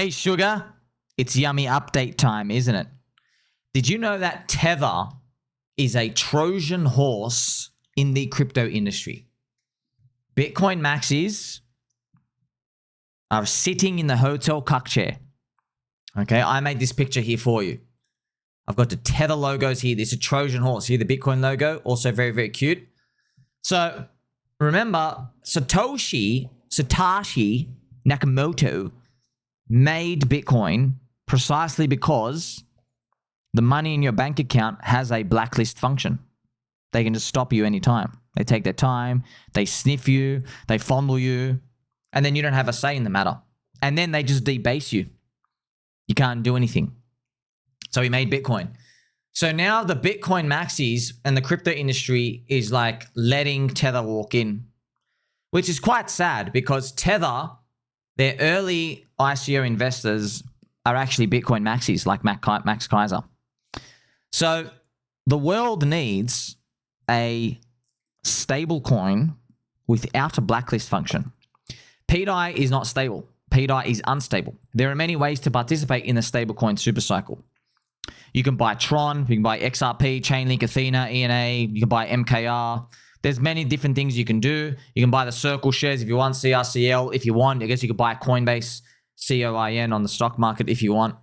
Hey, sugar. It's yummy update time, isn't it? Did you know that Tether is a Trojan horse in the crypto industry? Bitcoin maxis are sitting in the hotel cuck chair. Okay, I made this picture here for you. I've got the Tether logos here. This is a Trojan horse. Here, the Bitcoin logo, also very, very cute. So remember, Satoshi Nakamoto made Bitcoin precisely because the money in your bank account has a blacklist function. They can just stop you anytime. They take their time, they sniff you, they fondle you, and then you don't have a say in the matter. And then they just debase you. You can't do anything. So he made Bitcoin. So now the Bitcoin maxis and the crypto industry is like letting Tether walk in, which is quite sad because Tether, their early ICO investors are actually Bitcoin maxis like Max Kaiser. So the world needs a stable coin without a blacklist function. PDI is not stable. PDI is unstable. There are many ways to participate in the stablecoin supercycle. You can buy Tron, you can buy XRP, ChainLink, Athena, ENA, you can buy MKR. There's many different things you can do. You can buy the Circle shares if you want, CRCL if you want. I guess you could buy Coinbase, COIN on the stock market if you want.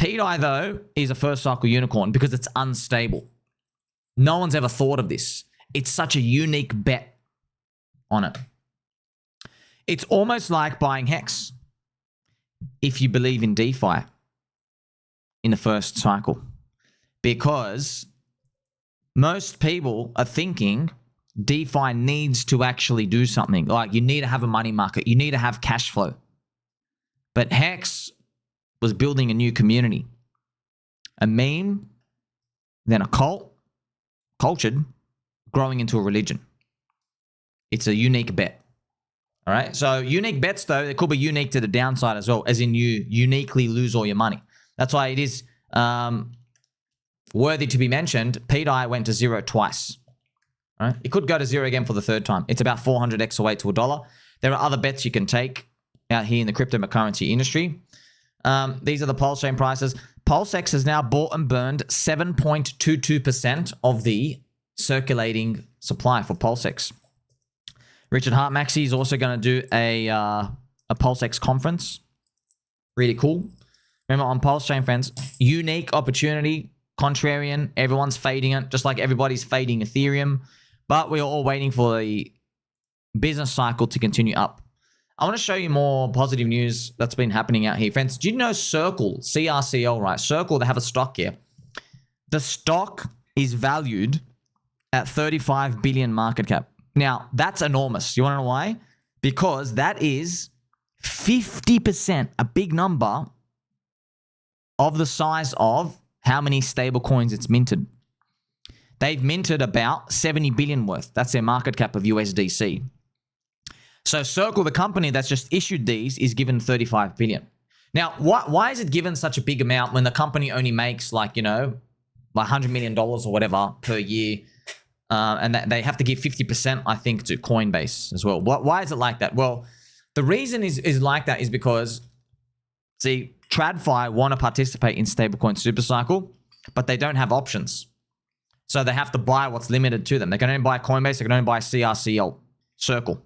PDI, though, is a first cycle unicorn because it's unstable. No one's ever thought of this. It's such a unique bet on it. It's almost like buying Hex if you believe in DeFi in the first cycle, because most people are thinking DeFi needs to actually do something. Like you need to have a money market. You need to have cash flow. But Hex was building a new community. A meme, then a cult, cultured, growing into a religion. It's a unique bet. All right. So unique bets, though, they could be unique to the downside as well, as in you uniquely lose all your money. That's why it is worthy to be mentioned. PDI went to zero twice. All right. It could go to zero again for the third time. It's about 400x away to $1. There are other bets you can take out here in the cryptocurrency industry. These are the Pulse chain prices. PulseX has now bought and burned 7.22% of the circulating supply for PulseX. Richard Hart Maxey is also going to do a PulseX conference. Really cool. Remember, on Pulse Chain Friends, unique opportunity, contrarian, everyone's fading it, just like everybody's fading Ethereum. But we're all waiting for the business cycle to continue up. I want to show you more positive news that's been happening out here. Friends, do you know Circle, CRCL, right? Circle, they have a stock here. The stock is valued at 35 billion market cap. Now, that's enormous. You want to know why? Because that is 50%, a big number, of the size of how many stable coins it's minted. They've minted about 70 billion worth. That's their market cap of USDC. So Circle, the company that's just issued these, is given 35 billion. Now, why is it given such a big amount when the company only makes like $100 million or whatever per year? And that they have to give 50%, I think, to Coinbase as well. Why is it like that? Well, the reason is like that is because, see, TradFi want to participate in stablecoin supercycle, but they don't have options. So they have to buy what's limited to them. They can only buy Coinbase, they can only buy CRCL, Circle,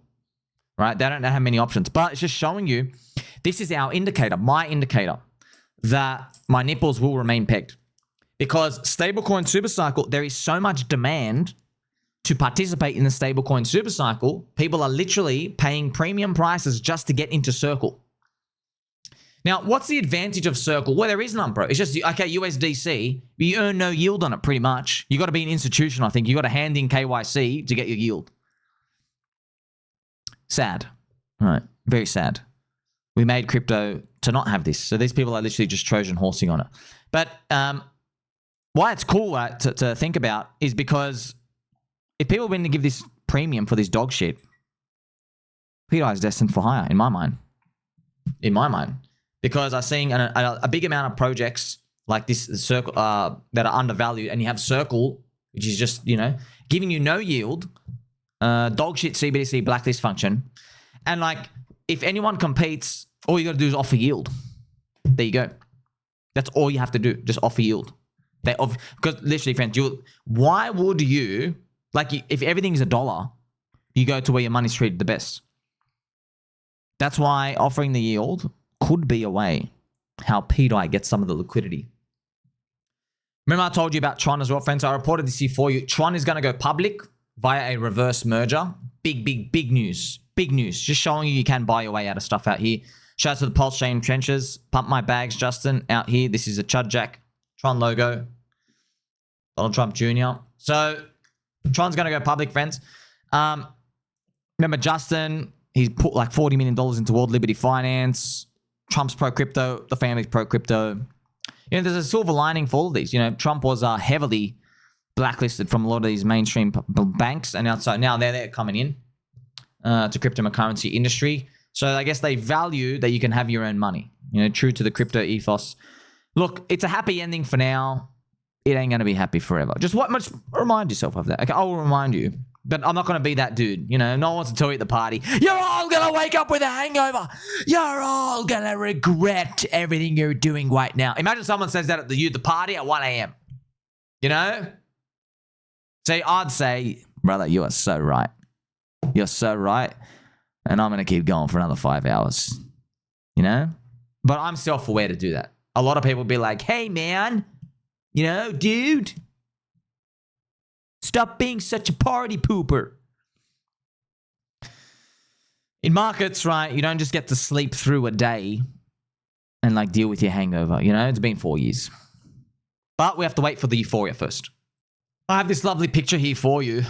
right? They don't have many options, but it's just showing you, this is our indicator, my indicator, that my nipples will remain pegged. Because stablecoin supercycle, there is so much demand to participate in the stablecoin supercycle. People are literally paying premium prices just to get into Circle. Now, what's the advantage of Circle? Well, there is none, bro. It's just, okay, USDC, you earn no yield on it pretty much. You got to be an institution, I think. You got to hand in KYC to get your yield. Sad. All right. Very sad. We made crypto to not have this. So these people are literally just Trojan horsing on it. But why it's cool to think about is because if people were to give this premium for this dog shit, PDI is destined for higher, in my mind. In my mind. Because I'm seeing a big amount of projects like this Circle that are undervalued, and you have Circle, which is just, giving you no yield, dog shit CBDC blacklist function. And like, if anyone competes, all you got to do is offer yield. There you go. That's all you have to do. Just offer yield. Because literally, friends, why would you, like, if everything is $1, you go to where your money's treated the best. That's why offering the yield could be a way how PDI gets some of the liquidity. Remember I told you about Tron as well, friends? I reported this here for you. Tron is going to go public via a reverse merger. Big news. Big news. Just showing you can buy your way out of stuff out here. Shout out to the Pulse Chain Trenches. Pump my bags, Justin, out here. This is a Chud Jack Tron logo. Donald Trump Jr. So Tron's going to go public, friends. Remember Justin, he's put like $40 million into World Liberty Finance. Trump's pro-crypto. The family's pro-crypto. You know, there's a silver lining for all of these. You know, Trump was heavily blacklisted from a lot of these mainstream banks, and now they're coming in to cryptocurrency industry. So I guess they value that you can have your own money. You know, true to the crypto ethos. Look, it's a happy ending for now. It ain't gonna be happy forever. Just remind yourself of that. Okay, I'll remind you. But I'm not going to be that dude. You know, no one wants to tell you at the party, you're all going to wake up with a hangover. You're all going to regret everything you're doing right now. Imagine someone says that at the party at 1 a.m. You know? So I'd say, brother, you are so right. You're so right. And I'm going to keep going for another 5 hours. You know? But I'm self-aware to do that. A lot of people be like, hey, man, you know, dude, stop being such a party pooper. In markets, right, you don't just get to sleep through a day and like deal with your hangover. You know, it's been 4 years. But we have to wait for the Euphoria first. I have this lovely picture here for you.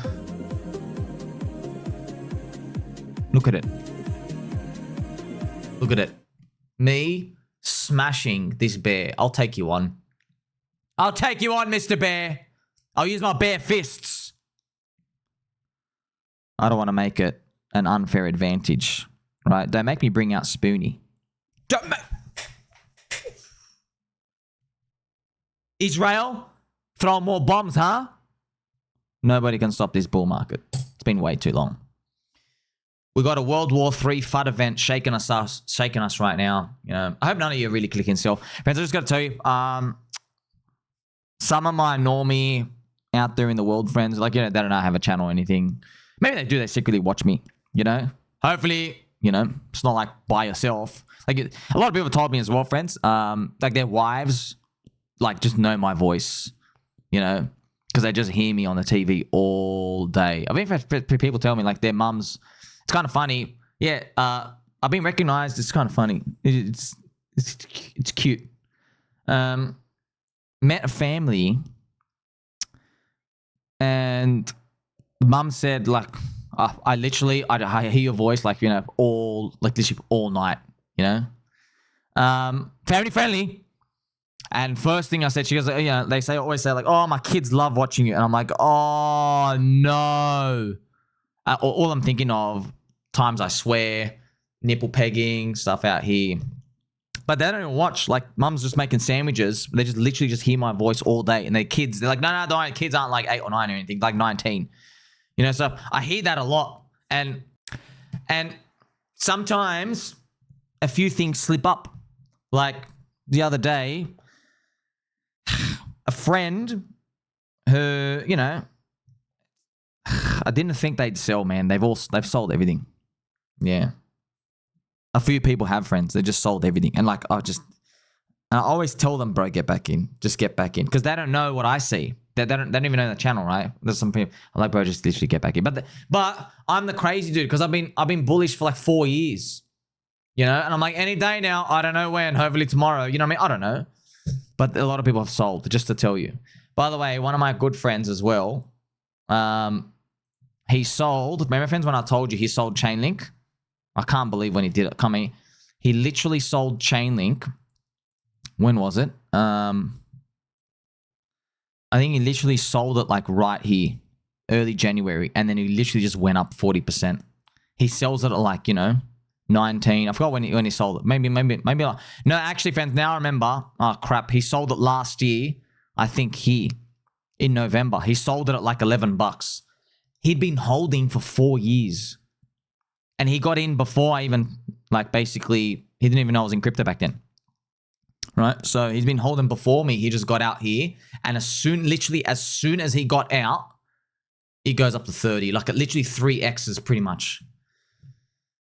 Look at it. Look at it. Me smashing this bear. I'll take you on. I'll take you on, Mr. Bear. I'll use my bare fists. I don't want to make it an unfair advantage, right? Don't make me bring out Spoonie. Don't make... Israel, throw more bombs, huh? Nobody can stop this bull market. It's been way too long. We got a World War III FUD event shaking us right now. You know, I hope none of you are really clicking sell. Friends, I just got to tell you, some of my normie out there in the world, friends, like, you know, they don't have a channel or anything. Maybe they do, they secretly watch me, you know? Hopefully, you know, it's not like by yourself. Like, a lot of people told me as well, friends, like their wives, like, just know my voice, you know? Because they just hear me on the TV all day. I've even had people tell me, like, their mums, it's kind of funny. Yeah, I've been recognized. It's kind of funny. It's cute. Met a family, and mum said, like, I literally hear your voice, like, you know, literally all night, you know, family friendly. And first thing I said, she goes, you know, they always say like, oh, my kids love watching you, and I'm like, oh no. All I'm thinking of times I swear, nipple pegging stuff out here. But they don't even watch. Like, mum's just making sandwiches. They just literally just hear my voice all day. And their kids, they're like, no, don't. Kids aren't like 8 or 9 or anything, like 19. You know, so I hear that a lot. And sometimes a few things slip up. Like the other day, a friend who, you know, I didn't think they'd sell, man. They've sold everything. Yeah. A few people have friends. They just sold everything. And like, I always tell them, bro, get back in. Just get back in. Because they don't know what I see. They don't even know the channel, right? There's some people, I'm like, bro, just literally get back in. But I'm the crazy dude because I've been bullish for like 4 years. You know? And I'm like, any day now, I don't know when, hopefully tomorrow. You know what I mean? I don't know. But a lot of people have sold, just to tell you. By the way, one of my good friends as well, he sold, remember friends when I told you he sold ChainLink? I can't believe when he did it. He literally sold ChainLink. When was it? I think he literally sold it like right here, early January, and then he literally just went up 40%. He sells it at like, you know, 19. I forgot when he sold it. Maybe like, no, actually, friends, now I remember. Oh crap, he sold it last year. I think in November, he sold it at like $11. He'd been holding for 4 years. And he got in before I even, like, basically, he didn't even know I was in crypto back then. right? So he's been holding before me. He just got out here. And literally as soon as he got out, it goes up to 30. Like literally 3x's pretty much.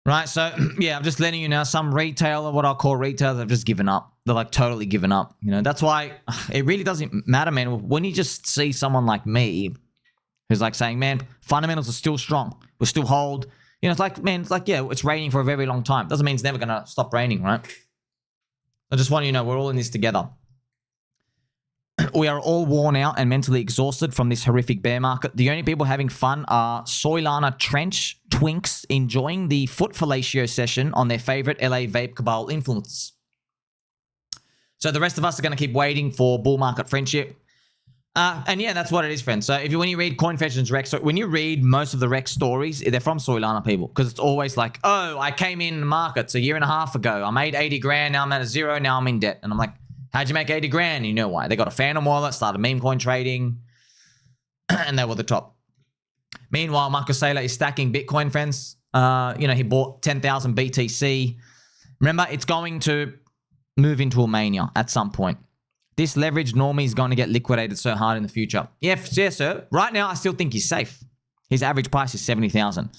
Right? So yeah, I'm just letting you know, some retailer, what I'll call retailers, have just given up. They're like totally given up. You know, that's why it really doesn't matter, man. When you just see someone like me who's like saying, man, fundamentals are still strong. We'll still hold. You know, it's like, man, it's like, yeah, it's raining for a very long time. Doesn't mean it's never going to stop raining, right? I just want you to know we're all in this together. We are all worn out and mentally exhausted from this horrific bear market. The only people having fun are Soylana Trench twinks enjoying the foot fellatio session on their favorite LA vape cabal influencers. So the rest of us are going to keep waiting for bull market friendship. And yeah, that's what it is, friends. So when you read CoinFetch's Rex, so when you read most of the Rex stories, they're from Soylana people, because it's always like, oh, I came in the markets a year and a half ago. I made 80 grand. Now I'm at a zero. Now I'm in debt. And I'm like, how'd you make 80 grand? You know why? They got a Phantom wallet, started meme coin trading, and they were the top. Meanwhile, Marcus Saylor is stacking Bitcoin, friends. You know, he bought 10,000 BTC. Remember, it's going to move into a mania at some point. This leveraged Normie is going to get liquidated so hard in the future. Yes, sir. Right now, I still think he's safe. His average price is 70,000.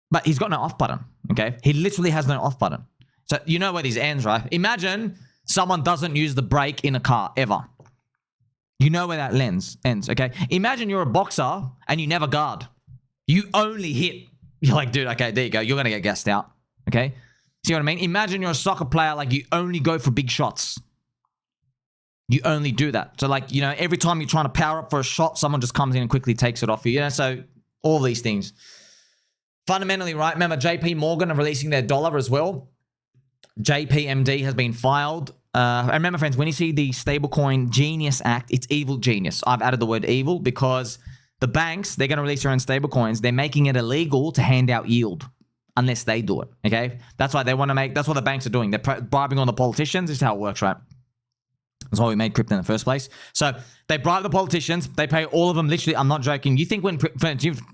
But he's got no off button, okay? He literally has no off button. So you know where this ends, right? Imagine someone doesn't use the brake in a car, ever. You know where that ends, okay? Imagine you're a boxer and you never guard. You only hit. You're like, dude, okay, there you go. You're going to get gassed out, okay? See what I mean? Imagine you're a soccer player, like you only go for big shots. You only do that. So like, you know, every time you're trying to power up for a shot, someone just comes in and quickly takes it off you. You know, so all these things. Fundamentally, right? Remember, JP Morgan are releasing their dollar as well. JPMD has been filed. And remember, friends, when you see the Stablecoin Genius Act, it's evil genius. I've added the word evil because the banks, they're going to release their own stablecoins. They're making it illegal to hand out yield unless they do it, okay? That's why they want to make, that's what the banks are doing. They're bribing all the politicians. This is how it works, right? That's why we made crypto in the first place. So they bribe the politicians. They pay all of them. Literally, I'm not joking. You think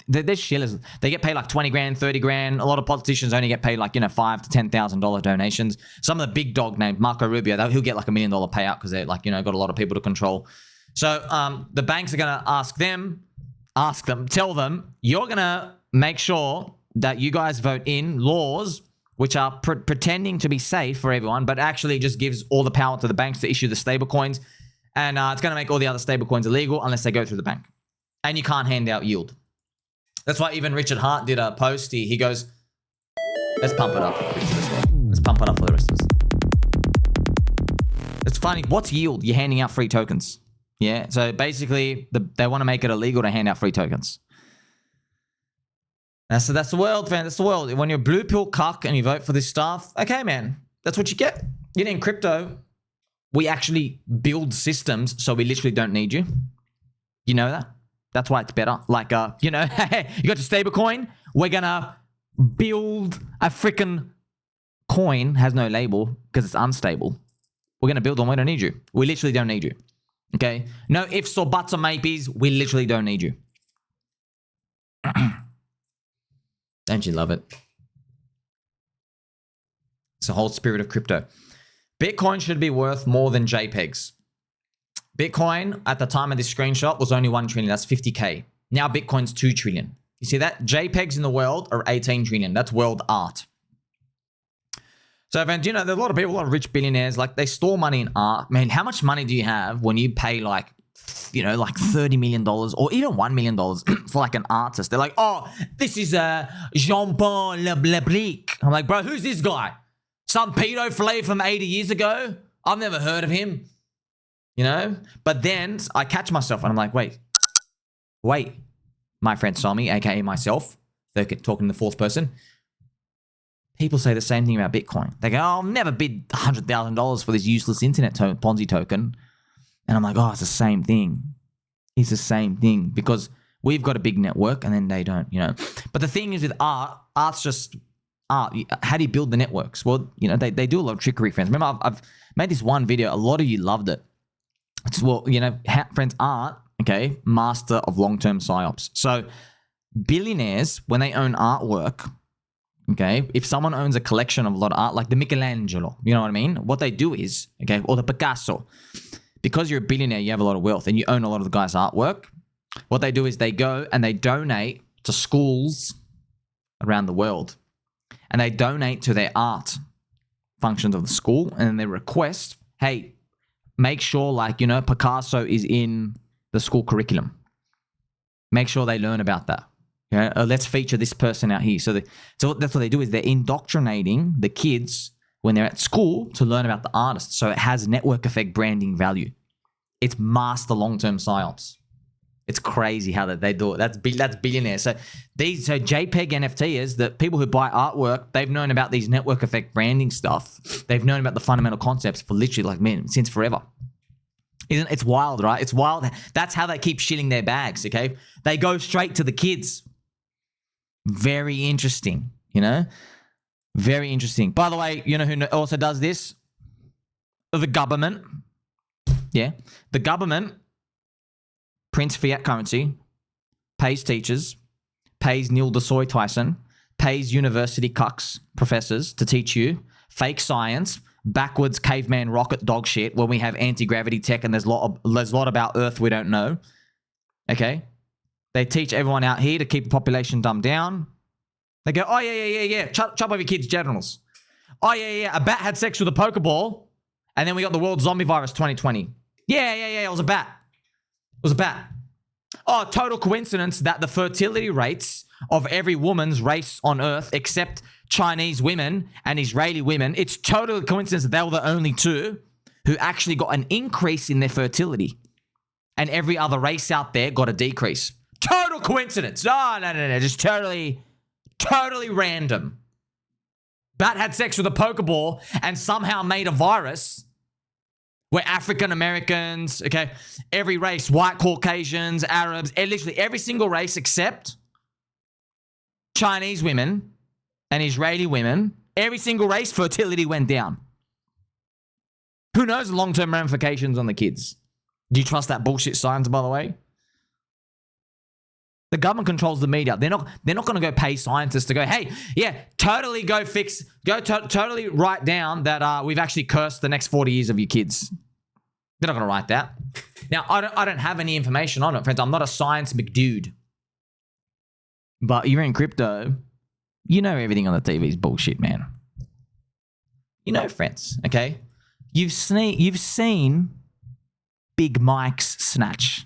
there's shillers. They get paid like 20 grand, 30 grand. A lot of politicians only get paid like, you know, $5,000 to $10,000 donations. Some of the big dog names, Marco Rubio, he'll get like $1 million payout because they're like, you know, got a lot of people to control. So the banks are going to tell them, you're going to make sure that you guys vote in laws which are pretending to be safe for everyone, but actually just gives all the power to the banks to issue the stable coins. And it's going to make all the other stable coins illegal unless they go through the bank. And you can't hand out yield. That's why even Richard Hart did a post. He goes, let's pump it up. Let's pump it up for the rest of us. It's funny. What's yield? You're handing out free tokens. Yeah. So basically, they want to make it illegal to hand out free tokens. That's the world, man. That's the world. When you're a blue pill cuck and you vote for this stuff, okay, man, that's what you get. You know, in crypto, we actually build systems so we literally don't need you. You know that? That's why it's better. Like, you know, you got your stable coin. We're going to build a freaking coin, has no label because it's unstable. We're going to build one. We don't need you. We literally don't need you. Okay? No ifs or buts or maybes. We literally don't need you. Don't you love it? It's the whole spirit of crypto. Bitcoin should be worth more than JPEGs. Bitcoin, at the time of this screenshot, was only 1 trillion. That's 50K. Now Bitcoin's 2 trillion. You see that? JPEGs in the world are 18 trillion. That's world art. So, friends, you know, there's a lot of people, a lot of rich billionaires, like they store money in art. Man, how much money do you have when you pay like, you know, like $30 million or even $1 million for like an artist? They're like, oh, this is Jean-Paul Lebrick. I'm like, bro, who's this guy? Some pedo flay from 80 years ago? I've never heard of him. You know? But then I catch myself and I'm like, wait. My friend Somi, aka myself, they're talking in the fourth person. People say the same thing about Bitcoin. They go, oh, I'll never bid $100,000 for this useless internet Ponzi token. And I'm like, oh, it's the same thing. It's the same thing because we've got a big network and then they don't, you know. But the thing is with art's just art. How do you build the networks? Well, you know, they do a lot of trickery, friends. Remember, I've made this one video. A lot of you loved it. It's, well, you know, friends, art, okay, master of long-term psyops. So billionaires, when they own artwork, okay, if someone owns a collection of a lot of art, like the Michelangelo, you know what I mean? What they do is, okay, or the Picasso, because you're a billionaire, you have a lot of wealth and you own a lot of the guy's artwork. What they do is they go and they donate to schools around the world, and they donate to their art functions of the school, and then they request, hey, make sure, like, you know, Picasso is in the school curriculum. Make sure they learn about that. Yeah, let's feature this person out here. So that's what they do, is they're indoctrinating the kids when they're at school to learn about the artist. So it has network effect branding value. It's master long-term psyops. It's crazy how they do it. That's billionaires. So JPEG NFTers, the people who buy artwork, they've known about these network effect branding stuff. They've known about the fundamental concepts for literally, like, man, since forever. It's wild, right? It's wild. That's how they keep shilling their bags, okay? They go straight to the kids. Very interesting, you know? Very interesting. By the way, you know who also does this? The government. Yeah. The government prints fiat currency, pays teachers, pays Neil deGrasse Tyson, pays university cucks, professors to teach you fake science, backwards caveman rocket dog shit where we have anti-gravity tech and there's a lot about Earth we don't know. Okay? They teach everyone out here to keep the population dumbed down. They go, oh, yeah. Chop off your kids' genitals. Oh, yeah. A bat had sex with a Pokeball, and then we got the world zombie virus 2020. Yeah. It was a bat. Oh, total coincidence that the fertility rates of every woman's race on Earth, except Chinese women and Israeli women, it's total coincidence that they were the only two who actually got an increase in their fertility. And every other race out there got a decrease. Total coincidence. Oh, no. Just totally random. Bat had sex with a Pokeball and somehow made a virus where African Americans, okay, every race, white Caucasians, Arabs, literally every single race except Chinese women and Israeli women, every single race, fertility went down. Who knows the long-term ramifications on the kids? Do you trust that bullshit science, by the way? The government controls the media. They're not going to go pay scientists to go, hey, yeah, totally totally write down that we've actually cursed the next 40 years of your kids. They're not going to write that. Now, I don't have any information on it, friends. I'm not a science McDude. But you're in crypto. You know everything on the TV is bullshit, man. You know, friends, okay? You've seen Big Mike's snatch.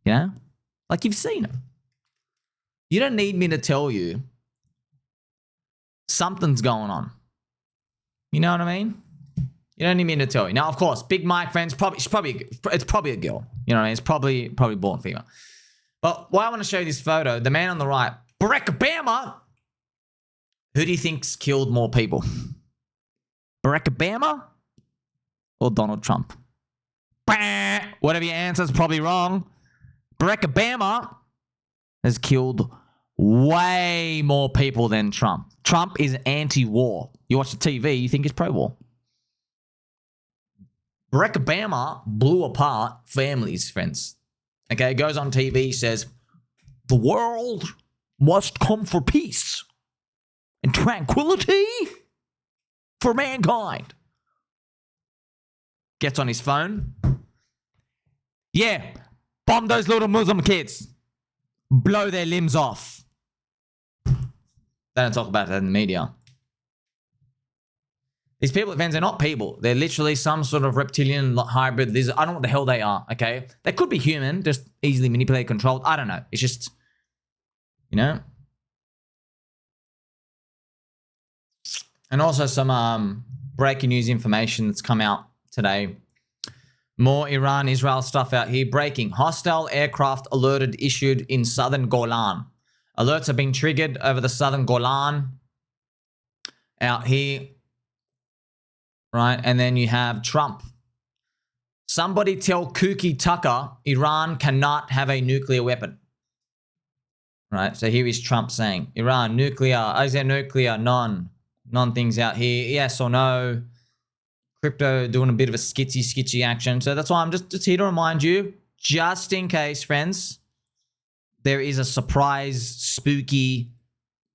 You know? Like, you've seen it. You don't need me to tell you something's going on. You know what I mean? You don't need me to tell you. Now, of course, Big Mike, friends, it's probably a girl. You know what I mean? It's probably born female. But why I want to show you this photo, the man on the right, Barrack Obama. Who do you think's killed more people? Barrack Obama or Donald Trump? Whatever your answer is probably wrong. Barrack Obama has killed way more people than Trump. Trump is anti-war. You watch the TV, you think he's pro-war. Barrack Obama blew apart families, friends. Okay, goes on TV, says, the world must come for peace and tranquility for mankind. Gets on his phone. Yeah, bomb those little Muslim kids. Blow their limbs off. They don't talk about that in the media. These people, fans, they're not people. They're literally some sort of reptilian hybrid lizard. I don't know what the hell they are, okay? They could be human, just easily manipulated, controlled. I don't know. It's just, you know? And also some breaking news information that's come out today. More Iran-Israel stuff out here. Breaking. Hostile aircraft alerted issued in southern Golan. Alerts have been triggered over the southern Golan out here. Right? And then you have Trump. Somebody tell Kooky Tucker Iran cannot have a nuclear weapon. Right? So here is Trump saying, Iran, nuclear. Is there nuclear? None. None things out here. Yes or no? Crypto doing a bit of a sketchy action. So that's why I'm just here to remind you, just in case, friends, there is a surprise, spooky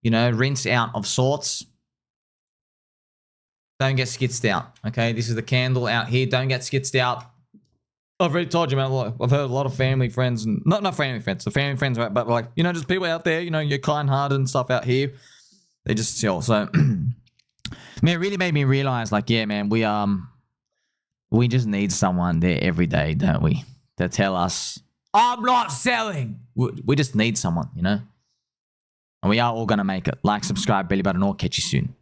you know, rinse out of sorts. Don't get skitzed out, okay? This is the candle out here. Don't get skitzed out. I've already told you, man. I've heard a lot of family friends, and not family friends, the family friends, right? But like, you know, just people out there, you know, you're kind-hearted and stuff out here. They just chill. So, man, it really made me realize, like, yeah, man, we just need someone there every day, don't we? To tell us, I'm not selling. We just need someone, you know? And we are all going to make it. Like, subscribe, belly button, or catch you soon.